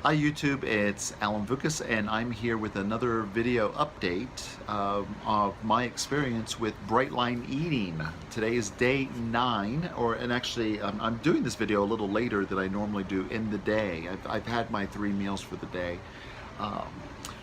Hi YouTube, it's Alan Vukas, and I'm here with another video update of my experience with bright line eating. Today is day 9, and actually I'm doing this video a little later than I normally do in the day. I've had my 3 meals for the day, um,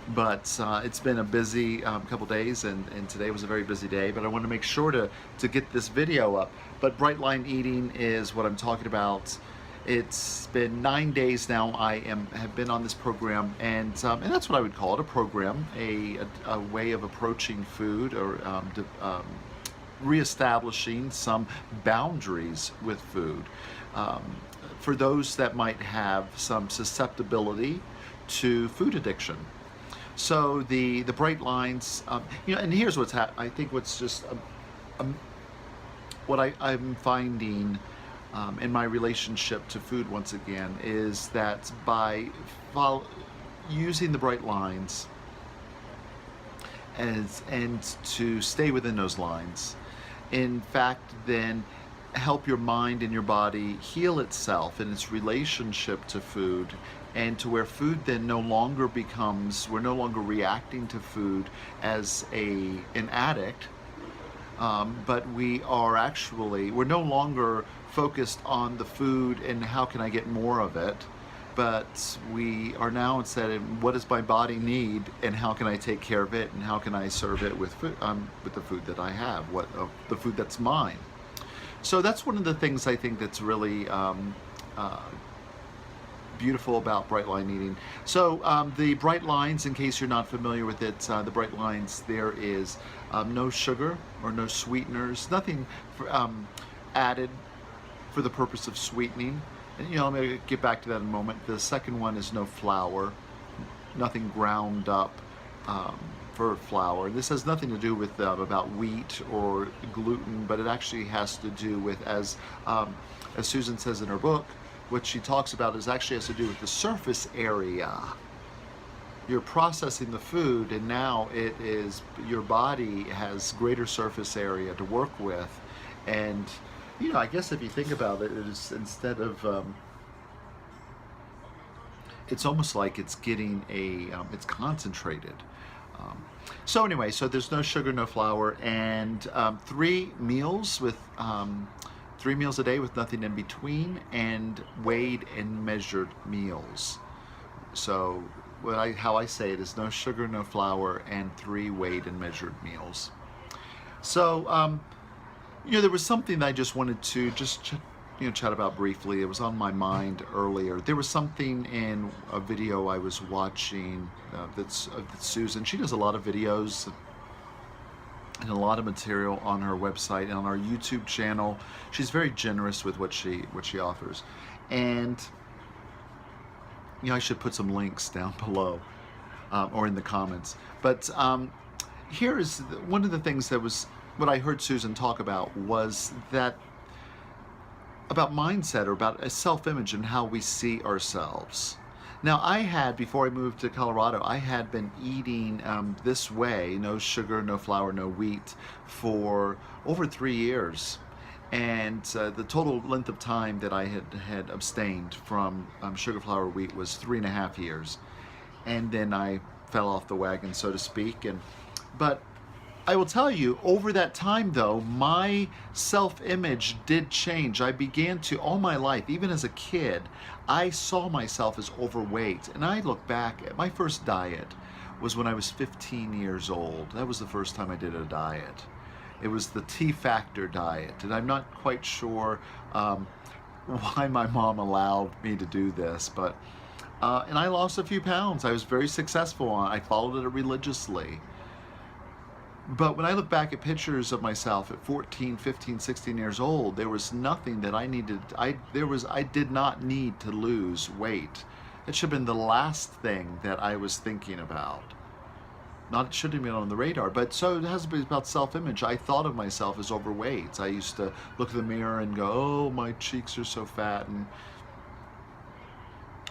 but it's been a busy couple days, and today was a very busy day, but I want to make sure to get this video up. But bright line eating is what I'm talking about. It's been 9 days now. Have been on this program, and that's what I would call it, a program, a way of approaching food, or reestablishing some boundaries with food for those that might have some susceptibility to food addiction. So the bright lines, and here's what's I think what's just what I'm finding. In my relationship to food, once again, is that by using the bright lines and to stay within those lines, in fact, then help your mind and your body heal itself in its relationship to food, and to where food then no longer becomes, we're no longer reacting to food as an addict, but we're no longer focused on the food and how can I get more of it, but we are now instead of what does my body need and how can I take care of it and how can I serve it with food, with the food that I have, the food that's mine. So that's one of the things I think that's really beautiful about bright line eating. So the bright lines, in case you're not familiar with it, the bright lines, there is no sugar or no sweeteners, nothing added for the purpose of sweetening. And I'm going to get back to that in a moment. The second one is no flour, nothing ground up for flour. This has nothing to do with about wheat or gluten, but it actually has to do with, as Susan says in her book, what she talks about is actually has to do with the surface area. You're processing the food, and now it is your body has greater surface area to work with. And I guess if you think about it, it is, instead of it's almost like it's getting it's concentrated. So anyway, so there's no sugar, no flour, and 3 meals with 3 meals a day with nothing in between, and weighed and measured meals. So how I say it is no sugar, no flour, and 3 weighed and measured meals. So there was something that I just wanted to chat about briefly. It was on my mind earlier. There was something in a video I was watching that's Susan. She does a lot of videos and a lot of material on her website and on our YouTube channel. She's very generous with what she offers, and I should put some links down below or in the comments. But here is one of the things that was what I heard Susan talk about, was that about mindset, or about a self-image and how we see ourselves. Now, before I moved to Colorado, I had been eating this way, no sugar, no flour, no wheat, for over 3 years. And the total length of time that I had abstained from sugar, flour, wheat was 3.5 years. And then I fell off the wagon, so to speak. But I will tell you, over that time though, my self-image did change. I began to, all my life, even as a kid, I saw myself as overweight. And I look back at my first diet was when I was 15 years old. That was the first time I did a diet. It was the T-Factor diet. And I'm not quite sure why my mom allowed me to do this, but, and I lost a few pounds. I was very successful on it. I followed it religiously. But when I look back at pictures of myself at 14, 15, 16 years old, there was nothing that I needed. I did not need to lose weight. It should have been the last thing that I was thinking about. It shouldn't have been on the radar. But so it has to be about self-image. I thought of myself as overweight. I used to look in the mirror and go, oh, my cheeks are so fat. And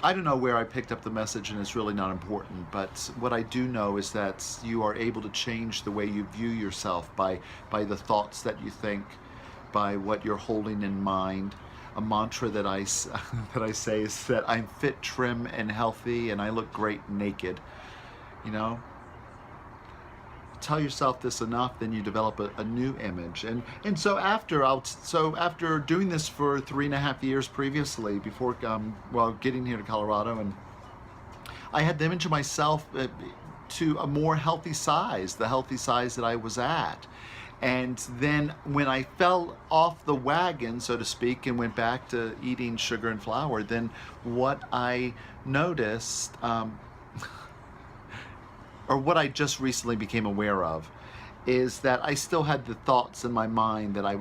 I don't know where I picked up the message, and it's really not important, but what I do know is that you are able to change the way you view yourself by the thoughts that you think, by what you're holding in mind, a mantra that that I say is that I'm fit, trim, and healthy, and I look great naked. You know, tell yourself this enough, then you develop a new image. And so after doing this for 3.5 years previously, before well, getting here to Colorado, and I had the image of myself to a more healthy size, the healthy size that I was at. And then when I fell off the wagon, so to speak, and went back to eating sugar and flour, then what I noticed, or what I just recently became aware of, is that I still had the thoughts in my mind that I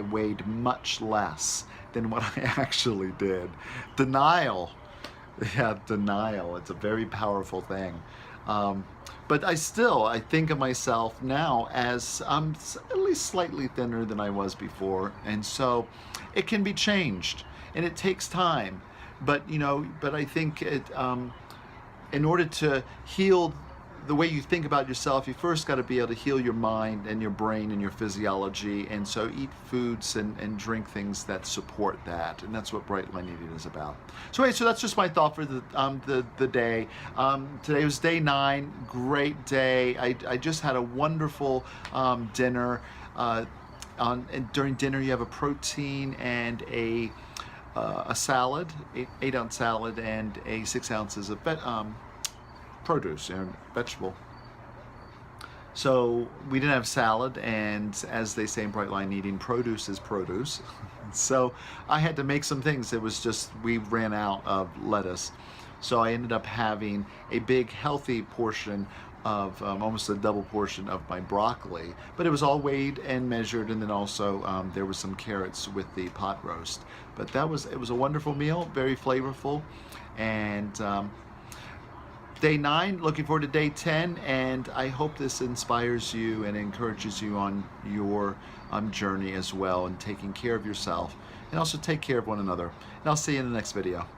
weighed much less than what I actually did. Denial. Yeah, denial. It's a very powerful thing. But I think of myself now as at least slightly thinner than I was before. And so it can be changed, and it takes time. But, but I think in order to heal the way you think about yourself, you first got to be able to heal your mind and your brain and your physiology. And so eat foods and drink things that support that. And that's what Bright Line Eating is about. So anyway, so that's just my thought for the day. Today was day 9. Great day. I just had a wonderful dinner. And during dinner, you have a protein and a salad, 8-ounce salad, and 6 ounces of produce and vegetable. So we didn't have salad, and as they say in Bright Line Eating, produce is produce. So I had to make some things. It was just, we ran out of lettuce. So I ended up having a big healthy portion of almost a double portion of my broccoli, but it was all weighed and measured, and then also there was some carrots with the pot roast. But it was a wonderful meal, very flavorful. And day 9, looking forward to day 10, and I hope this inspires you and encourages you on your journey as well, and taking care of yourself, and also take care of one another. And I'll see you in the next video.